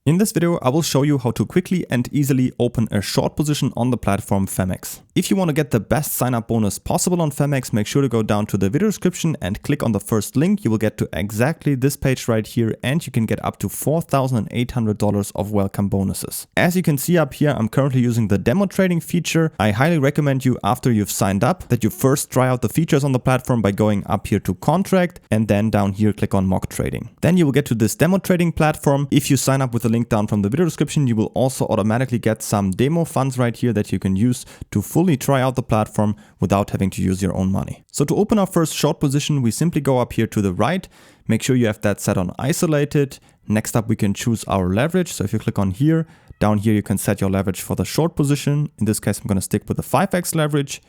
In this video, I will show you how to quickly and easily open a short position on the platform Phemex. If you want to get the best sign-up bonus possible on Phemex, make sure to go down to the video description and click on the first link. You will get to exactly this page right here, and you can get up to $4,800 of welcome bonuses. As you can see up here, I'm currently using the demo trading feature. I highly recommend you, after you've signed up, that you first try out the features on the platform by going up here to contract and then down here click on mock trading. Then you will get to this demo trading platform. If you sign up with the link down from the video description, you will also automatically get some demo funds right here that you can use to fully try out the platform without having to use your own money. So to open our first short position, we simply go up here to the right, make sure you have that set on isolated. Next up, we can choose our leverage. So if you click on here, down here you can set your leverage for the short position. In this case, I'm going to stick with the 5x leverage.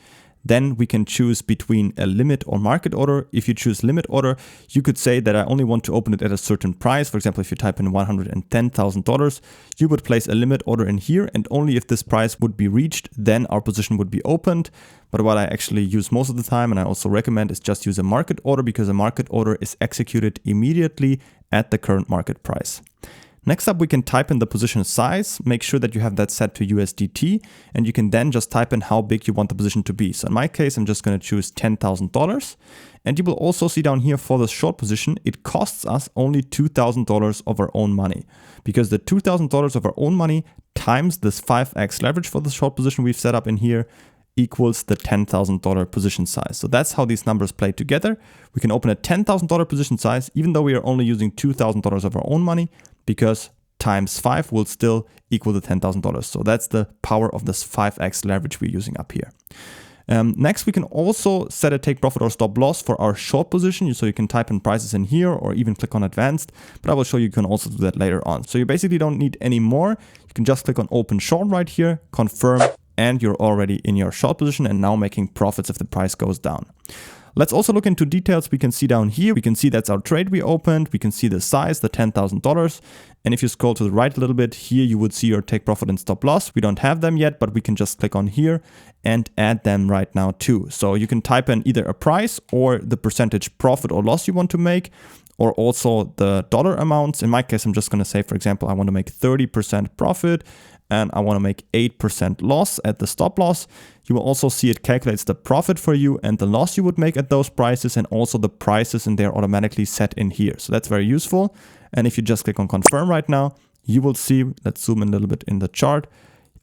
Then we can choose between a limit or market order. If you choose limit order, you could say that I only want to open it at a certain price. For example, if you type in $110,000, you would place a limit order in here, and only if this price would be reached, then our position would be opened. But what I actually use most of the time, and I also recommend, is just use a market order, because a market order is executed immediately at the current market price. Next up, we can type in the position size. Make sure that you have that set to USDT, and you can then just type in how big you want the position to be. So in my case, I'm just going to choose $10,000. And you will also see down here for the short position, it costs us only $2,000 of our own money, because the $2,000 of our own money times this 5x leverage for the short position we've set up in here equals the $10,000 position size. So that's how these numbers play together. We can open a $10,000 position size, even though we are only using $2,000 of our own money, because times 5 will still equal the $10,000. So that's the power of this 5x leverage we're using up here. Next, we can also set a take profit or stop loss for our short position. So you can type in prices in here or even click on advanced, but I will show you can also do that later on. So you basically don't need any more. You can just click on open short right here, confirm, and you're already in your short position and now making profits if the price goes down. Let's also look into details. We can see down here, we can see that's our trade we opened. We can see the size, the $10,000. And if you scroll to the right a little bit, here you would see your take profit and stop loss. We don't have them yet, but we can just click on here and add them right now too. So you can type in either a price or the percentage profit or loss you want to make, or also the dollar amounts. In my case, I'm just going to say, for example, I want to make 30% profit and I want to make 8% loss at the stop loss. You will also see it calculates the profit for you and the loss you would make at those prices, and also the prices in there automatically set in here. So that's very useful. And if you just click on confirm right now, you will see, let's zoom in a little bit in the chart.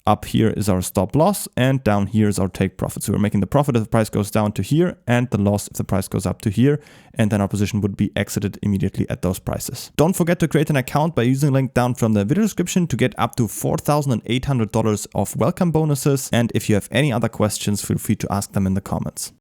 Up here is our stop loss, and down here is our take profit. So we're making the profit if the price goes down to here, and the loss if the price goes up to here, and then our position would be exited immediately at those prices. Don't forget to create an account by using the link down from the video description to get up to $4,800 of welcome bonuses. And if you have any other questions, feel free to ask them in the comments.